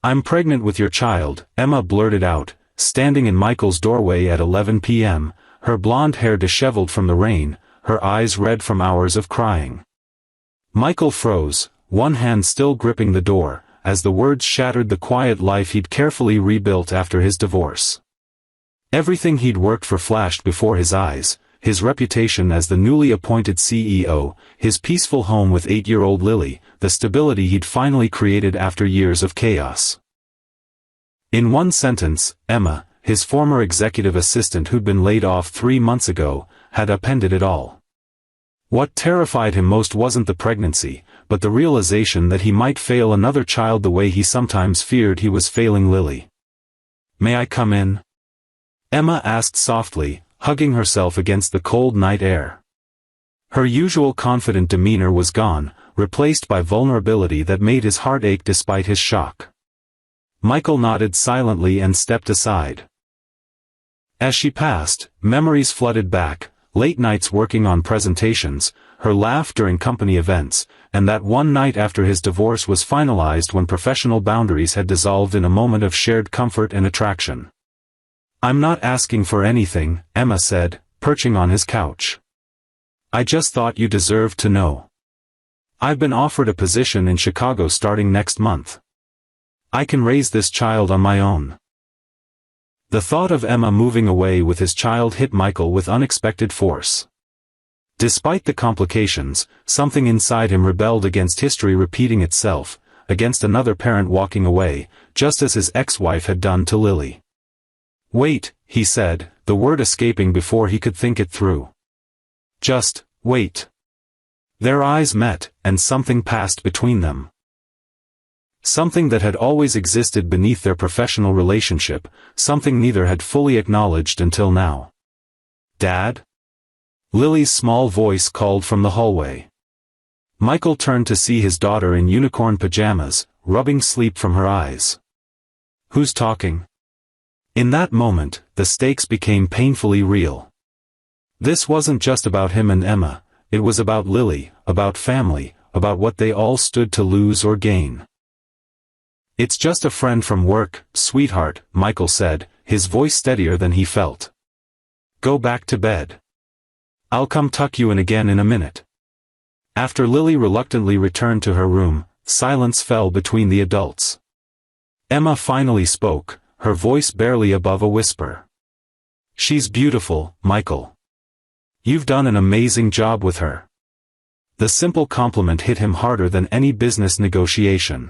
"I'm pregnant with your child," Emma blurted out, standing in Michael's doorway at 11 p.m., her blonde hair disheveled from the rain, her eyes red from hours of crying. Michael froze, one hand still gripping the door, as the words shattered the quiet life he'd carefully rebuilt after his divorce. Everything he'd worked for flashed before his eyes: his reputation as the newly appointed CEO, his peaceful home with 8-year-old Lily, the stability he'd finally created after years of chaos. In one sentence, Emma, his former executive assistant who'd been laid off 3 months ago, had upended it all. What terrified him most wasn't the pregnancy, but the realization that he might fail another child the way he sometimes feared he was failing Lily. "May I come in?" Emma asked softly, hugging herself against the cold night air. Her usual confident demeanor was gone, replaced by vulnerability that made his heart ache despite his shock. Michael nodded silently and stepped aside. As she passed, memories flooded back: late nights working on presentations, her laugh during company events, and that one night after his divorce was finalized when professional boundaries had dissolved in a moment of shared comfort and attraction. "I'm not asking for anything," Emma said, perching on his couch. "I just thought you deserved to know. I've been offered a position in Chicago starting next month. I can raise this child on my own." The thought of Emma moving away with his child hit Michael with unexpected force. Despite the complications, something inside him rebelled against history repeating itself, against another parent walking away, just as his ex-wife had done to Lily. "Wait," he said, the word escaping before he could think it through. "Just wait." Their eyes met, and something passed between them. Something that had always existed beneath their professional relationship, something neither had fully acknowledged until now. "Dad?" Lily's small voice called from the hallway. Michael turned to see his daughter in unicorn pajamas, rubbing sleep from her eyes. "Who's talking?" In that moment, the stakes became painfully real. This wasn't just about him and Emma, it was about Lily, about family, about what they all stood to lose or gain. "It's just a friend from work, sweetheart," Michael said, his voice steadier than he felt. "Go back to bed. I'll come tuck you in again in a minute." After Lily reluctantly returned to her room, silence fell between the adults. Emma finally spoke, her voice barely above a whisper. "She's beautiful, Michael. You've done an amazing job with her." The simple compliment hit him harder than any business negotiation.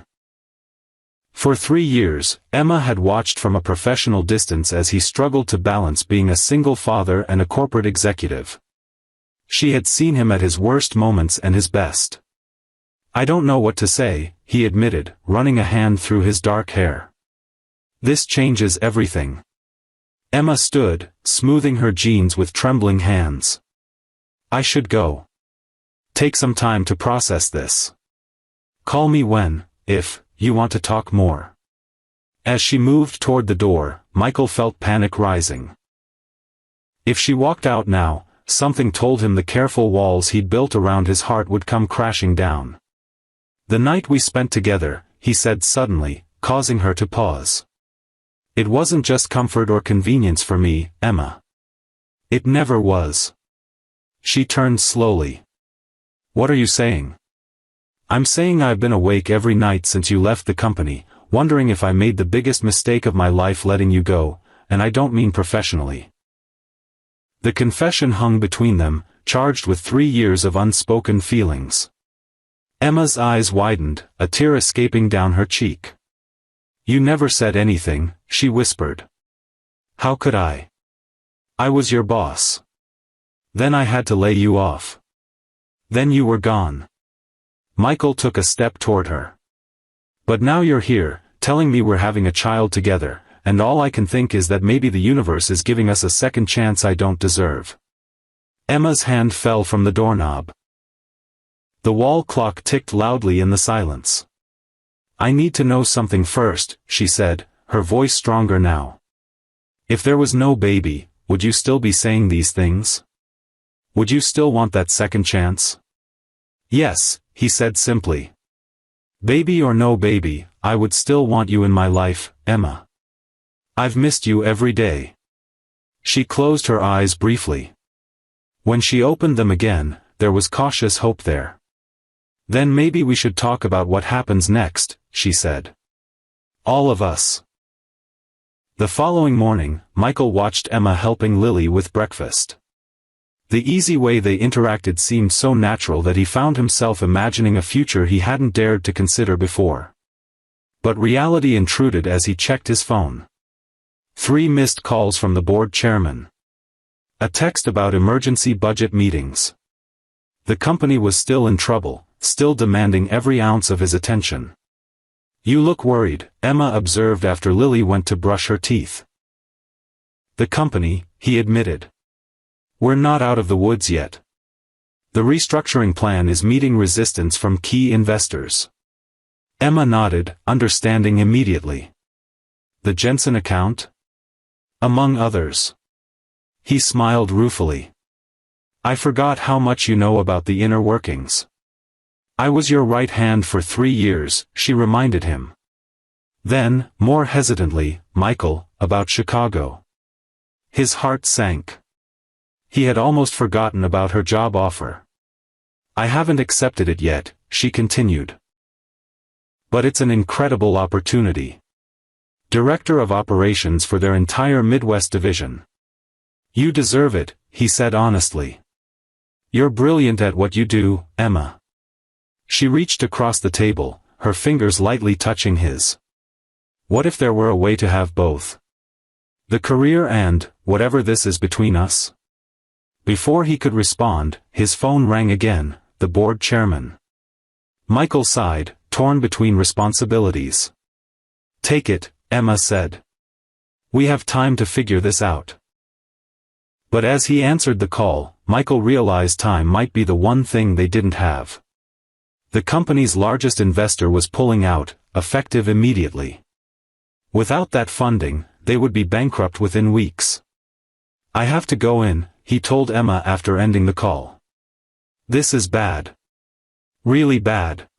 For 3 years, Emma had watched from a professional distance as he struggled to balance being a single father and a corporate executive. She had seen him at his worst moments and his best. "I don't know what to say," he admitted, running a hand through his dark hair. "This changes everything." Emma stood, smoothing her jeans with trembling hands. "I should go. Take some time to process this. Call me when, if you want to talk more." As she moved toward the door, Michael felt panic rising. If she walked out now, something told him the careful walls he'd built around his heart would come crashing down. "The night we spent together," he said suddenly, causing her to pause. "It wasn't just comfort or convenience for me, Emma. It never was." She turned slowly. "What are you saying?" "I'm saying I've been awake every night since you left the company, wondering if I made the biggest mistake of my life letting you go, and I don't mean professionally." The confession hung between them, charged with 3 years of unspoken feelings. Emma's eyes widened, a tear escaping down her cheek. "You never said anything," she whispered. "How could I? I was your boss. Then I had to lay you off. Then you were gone." Michael took a step toward her. "But now you're here, telling me we're having a child together, and all I can think is that maybe the universe is giving us a second chance I don't deserve." Emma's hand fell from the doorknob. The wall clock ticked loudly in the silence. "I need to know something first," she said, her voice stronger now. "If there was no baby, would you still be saying these things? Would you still want that second chance?" "Yes," he said simply. Baby or no baby, I would still want you in my life, Emma. I've missed you every day. She closed her eyes briefly. When she opened them again, there was cautious hope there. Then maybe we should talk about what happens next, she said. All of us. The following morning, Michael watched Emma helping Lily with breakfast. The easy way they interacted seemed so natural that he found himself imagining a future he hadn't dared to consider before. But reality intruded as he checked his phone. 3 missed calls from the board chairman. A text about emergency budget meetings. The company was still in trouble, still demanding every ounce of his attention. You look worried, Emma observed after Lily went to brush her teeth. The company, he admitted. We're not out of the woods yet. The restructuring plan is meeting resistance from key investors. Emma nodded, understanding immediately. The Jensen account? Among others. He smiled ruefully. I forgot how much you know about the inner workings. I was your right hand for 3 years, she reminded him. Then, more hesitantly, Michael, about Chicago. His heart sank. He had almost forgotten about her job offer. I haven't accepted it yet, she continued. But it's an incredible opportunity. Director of operations for their entire Midwest division. You deserve it, he said honestly. You're brilliant at what you do, Emma. She reached across the table, her fingers lightly touching his. What if there were a way to have both? The career and, whatever this is between us? Before he could respond, his phone rang again, the board chairman. Michael sighed, torn between responsibilities. Take it, Emma said. We have time to figure this out. But as he answered the call, Michael realized time might be the one thing they didn't have. The company's largest investor was pulling out, effective immediately. Without that funding, they would be bankrupt within weeks. I have to go in, he told Emma after ending the call. This is bad. Really bad.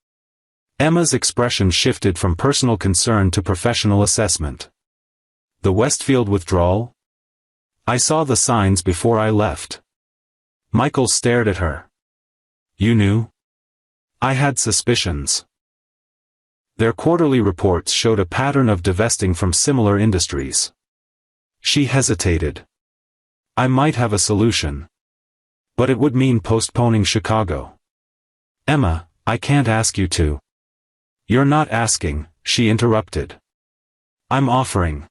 Emma's expression shifted from personal concern to professional assessment. The Westfield withdrawal? I saw the signs before I left. Michael stared at her. You knew? I had suspicions. Their quarterly reports showed a pattern of divesting from similar industries. She hesitated. I might have a solution. But it would mean postponing Chicago. Emma, I can't ask you to. You're not asking, she interrupted. I'm offering.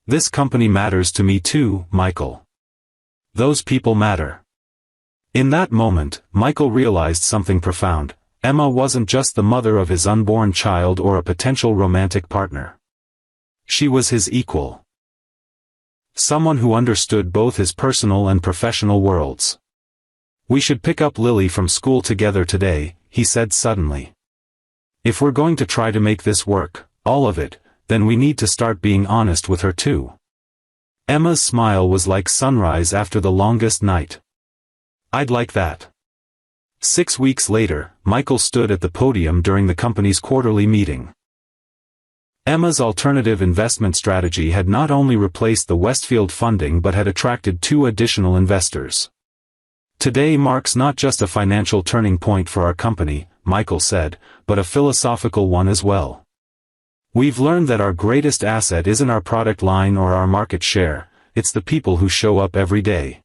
This company matters to me too, Michael. Those people matter. In that moment, Michael realized something profound. Emma wasn't just the mother of his unborn child or a potential romantic partner. She was his equal. Someone who understood both his personal and professional worlds. We should pick up Lily from school together today, he said suddenly. If we're going to try to make this work, all of it, then we need to start being honest with her too. Emma's smile was like sunrise after the longest night. I'd like that. 6 weeks later, Michael stood at the podium during the company's quarterly meeting. Emma's alternative investment strategy had not only replaced the Westfield funding but had attracted 2 additional investors. Today marks not just a financial turning point for our company, Michael said, but a philosophical one as well. We've learned that our greatest asset isn't our product line or our market share, it's the people who show up every day.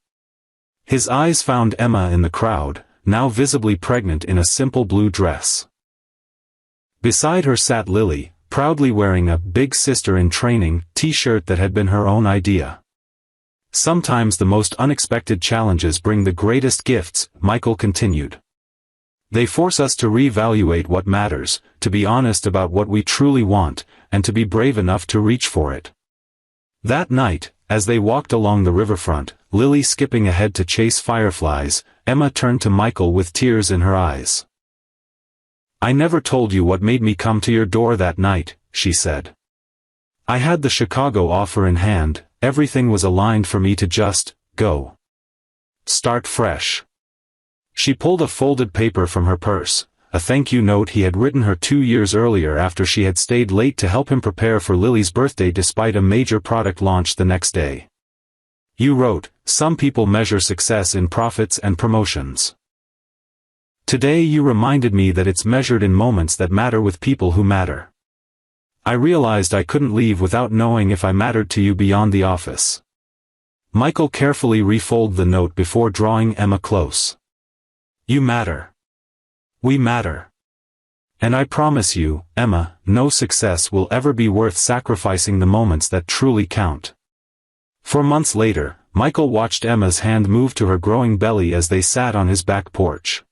His eyes found Emma in the crowd, now visibly pregnant in a simple blue dress. Beside her sat Lily, proudly wearing a big sister in training t-shirt that had been her own idea. Sometimes the most unexpected challenges bring the greatest gifts, Michael continued. They force us to reevaluate what matters, to be honest about what we truly want, and to be brave enough to reach for it. That night, as they walked along the riverfront, Lily skipping ahead to chase fireflies, Emma turned to Michael with tears in her eyes. I never told you what made me come to your door that night, she said. I had the Chicago offer in hand, everything was aligned for me to just go. Start fresh. She pulled a folded paper from her purse, a thank you note he had written her 2 years earlier after she had stayed late to help him prepare for Lily's birthday despite a major product launch the next day. You wrote, "Some people measure success in profits and promotions. Today you reminded me that it's measured in moments that matter with people who matter. I realized I couldn't leave without knowing if I mattered to you beyond the office." Michael carefully refolded the note before drawing Emma close. "You matter. We matter. And I promise you, Emma, no success will ever be worth sacrificing the moments that truly count." 4 months later, Michael watched Emma's hand move to her growing belly as they sat on his back porch.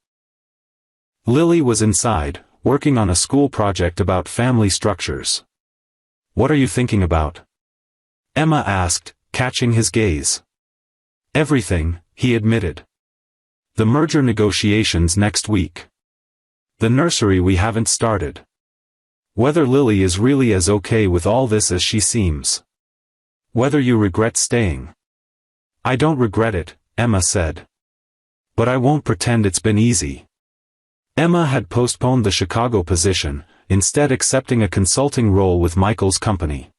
Lily was inside, working on a school project about family structures. "What are you thinking about?" Emma asked, catching his gaze. "Everything," he admitted. "The merger negotiations next week. The nursery we haven't started. Whether Lily is really as okay with all this as she seems. Whether you regret staying." "I don't regret it," Emma said. "But I won't pretend it's been easy." Emma had postponed the Chicago position, instead accepting a consulting role with Michael's company.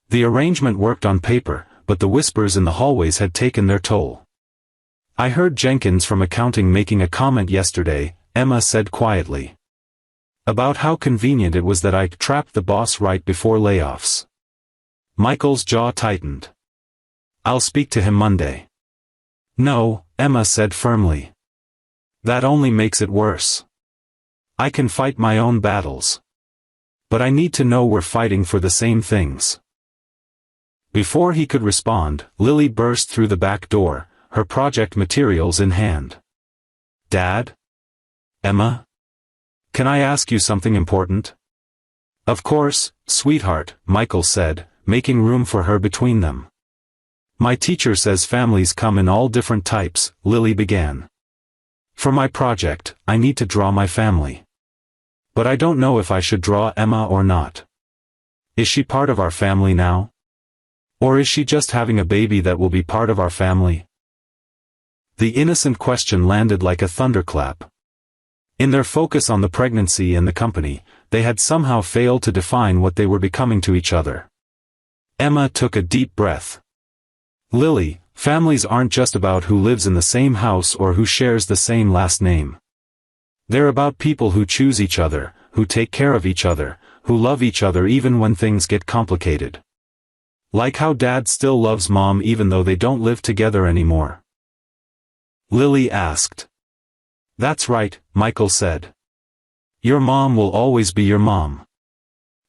The arrangement worked on paper, but the whispers in the hallways had taken their toll. "I heard Jenkins from accounting making a comment yesterday," Emma said quietly. "About how convenient it was that I trapped the boss right before layoffs." Michael's jaw tightened. "I'll speak to him Monday." "No," Emma said firmly. "That only makes it worse. I can fight my own battles. But I need to know we're fighting for the same things." Before he could respond, Lily burst through the back door, her project materials in hand. "Dad? Emma? Can I ask you something important?" "Of course, sweetheart," Michael said, making room for her between them. "My teacher says families come in all different types," Lily began. "For my project, I need to draw my family. But I don't know if I should draw Emma or not. Is she part of our family now? Or is she just having a baby that will be part of our family?" The innocent question landed like a thunderclap. In their focus on the pregnancy and the company, they had somehow failed to define what they were becoming to each other. Emma took a deep breath. "Lily, families aren't just about who lives in the same house or who shares the same last name. They're about people who choose each other, who take care of each other, who love each other even when things get complicated. Like how Dad still loves Mom even though they don't live together anymore." Lily asked. "That's right," Michael said. "Your mom will always be your mom.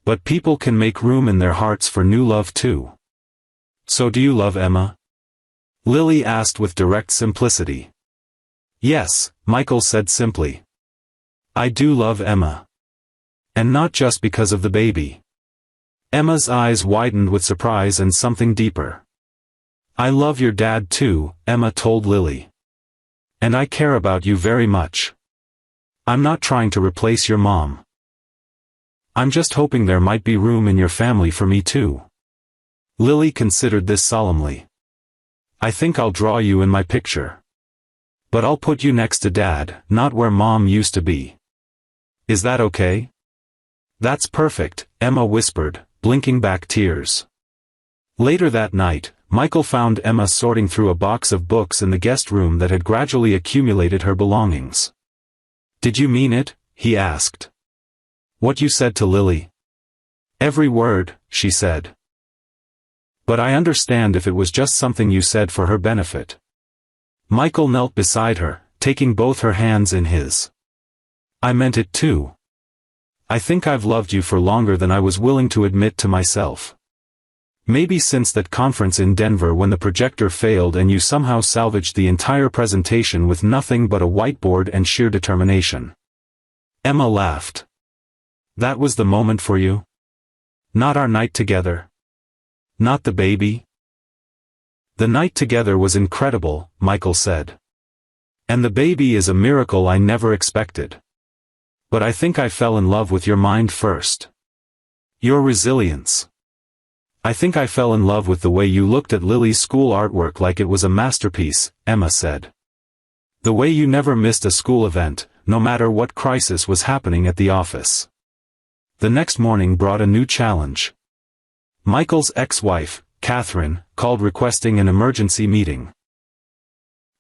But people can make room in their hearts for new love too. So do you love Emma?" Lily asked with direct simplicity. "Yes," Michael said simply. "I do love Emma. And not just because of the baby." Emma's eyes widened with surprise and something deeper. "I love your dad too," Emma told Lily. "And I care about you very much. I'm not trying to replace your mom. I'm just hoping there might be room in your family for me too." Lily considered this solemnly. "I think I'll draw you in my picture. But I'll put you next to Dad, not where Mom used to be. Is that okay?" "That's perfect," Emma whispered, blinking back tears. Later that night, Michael found Emma sorting through a box of books in the guest room that had gradually accumulated her belongings. "Did you mean it?" he asked. "What you said to Lily?" "Every word," she said. "But I understand if it was just something you said for her benefit." Michael knelt beside her, taking both her hands in his. "I meant it too. I think I've loved you for longer than I was willing to admit to myself. Maybe since that conference in Denver when the projector failed and you somehow salvaged the entire presentation with nothing but a whiteboard and sheer determination." Emma laughed. "That was the moment for you? Not our night together? Not the baby?" "The night together was incredible," Michael said. "And the baby is a miracle I never expected. But I think I fell in love with your mind first. Your resilience. I think I fell in love with the way you looked at Lily's school artwork like it was a masterpiece," Emma said. "The way you never missed a school event, no matter what crisis was happening at the office. The next morning brought a new challenge. Michael's ex-wife, Catherine, called requesting an emergency meeting.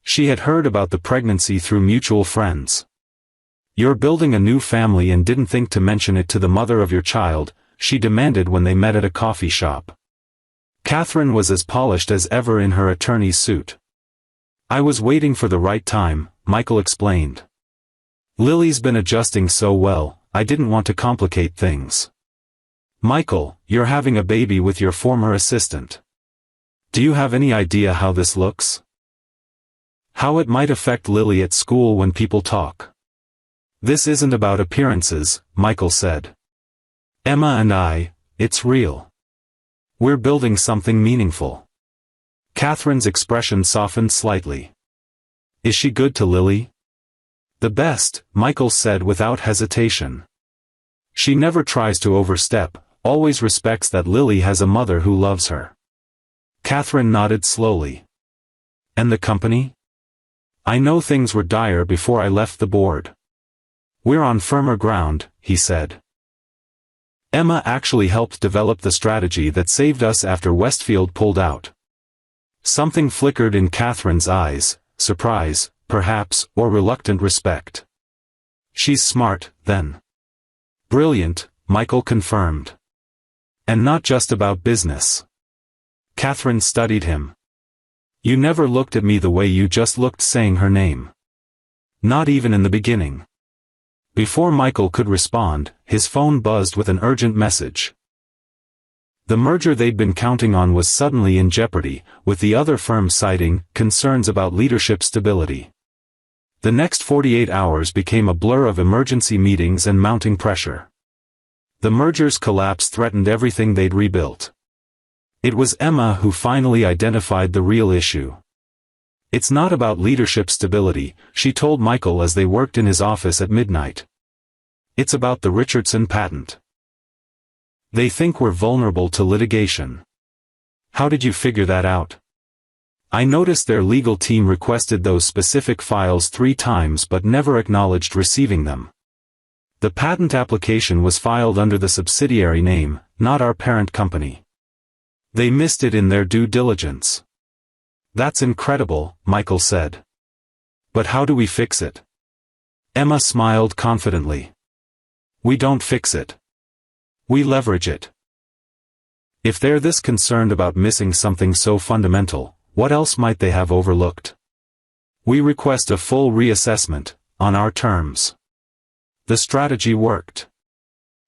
She had heard about the pregnancy through mutual friends. "You're building a new family and didn't think to mention it to the mother of your child," she demanded when they met at a coffee shop. Catherine was as polished as ever in her attorney's suit. "I was waiting for the right time," Michael explained. "Lily's been adjusting so well, I didn't want to complicate things." "Michael, you're having a baby with your former assistant. Do you have any idea how this looks? How it might affect Lily at school when people talk?" "This isn't about appearances," Michael said. "Emma and I, it's real. We're building something meaningful." Catherine's expression softened slightly. "Is she good to Lily?" "The best," Michael said without hesitation. "She never tries to overstep, always respects that Lily has a mother who loves her." Catherine nodded slowly. "And the company?" "I know things were dire before I left the board. We're on firmer ground," he said. "Emma actually helped develop the strategy that saved us after Westfield pulled out." Something flickered in Catherine's eyes, surprise, perhaps, or reluctant respect. "She's smart, then." "Brilliant," Michael confirmed. "And not just about business." Catherine studied him. "You never looked at me the way you just looked saying her name. Not even in the beginning." Before Michael could respond, his phone buzzed with an urgent message. The merger they'd been counting on was suddenly in jeopardy, with the other firm citing concerns about leadership stability. The next 48 hours became a blur of emergency meetings and mounting pressure. The merger's collapse threatened everything they'd rebuilt. It was Emma who finally identified the real issue. "It's not about leadership stability," she told Michael as they worked in his office at midnight. "It's about the Richardson patent. They think we're vulnerable to litigation." "How did you figure that out?" "I noticed their legal team requested those specific files 3 times but never acknowledged receiving them. The patent application was filed under the subsidiary name, not our parent company. They missed it in their due diligence." "That's incredible," Michael said. "But how do we fix it?" Emma smiled confidently. "We don't fix it. We leverage it. If they're this concerned about missing something so fundamental, what else might they have overlooked? We request a full reassessment, on our terms." The strategy worked.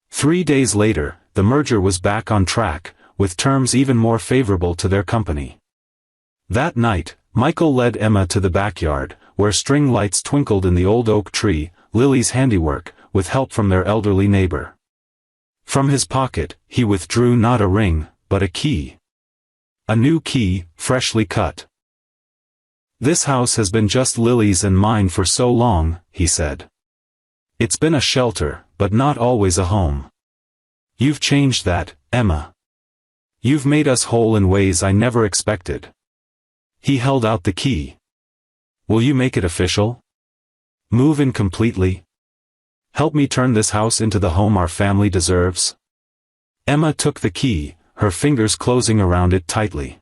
3 days later, the merger was back on track, with terms even more favorable to their company. That night, Michael led Emma to the backyard, where string lights twinkled in the old oak tree, Lily's handiwork, with help from their elderly neighbor. From his pocket, he withdrew not a ring, but a key. A new key, freshly cut. "This house has been just Lily's and mine for so long," he said. "It's been a shelter, but not always a home. You've changed that, Emma. You've made us whole in ways I never expected." He held out the key. "Will you make it official? Move in completely? Help me turn this house into the home our family deserves?" Emma took the key, her fingers closing around it tightly.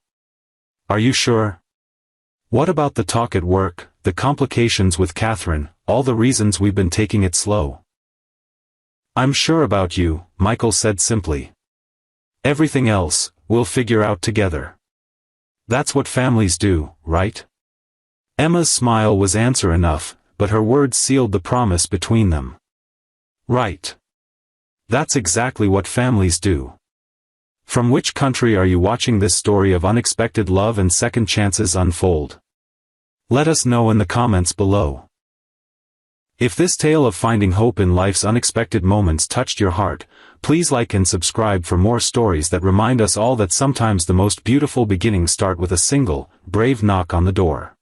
"Are you sure? What about the talk at work, the complications with Catherine, all the reasons we've been taking it slow?" "I'm sure about you," Michael said simply. "Everything else, we'll figure out together. That's what families do, right?" Emma's smile was answer enough, but her words sealed the promise between them. "Right. That's exactly what families do." From which country are you watching this story of unexpected love and second chances unfold? Let us know in the comments below. If this tale of finding hope in life's unexpected moments touched your heart, please like and subscribe for more stories that remind us all that sometimes the most beautiful beginnings start with a single, brave knock on the door.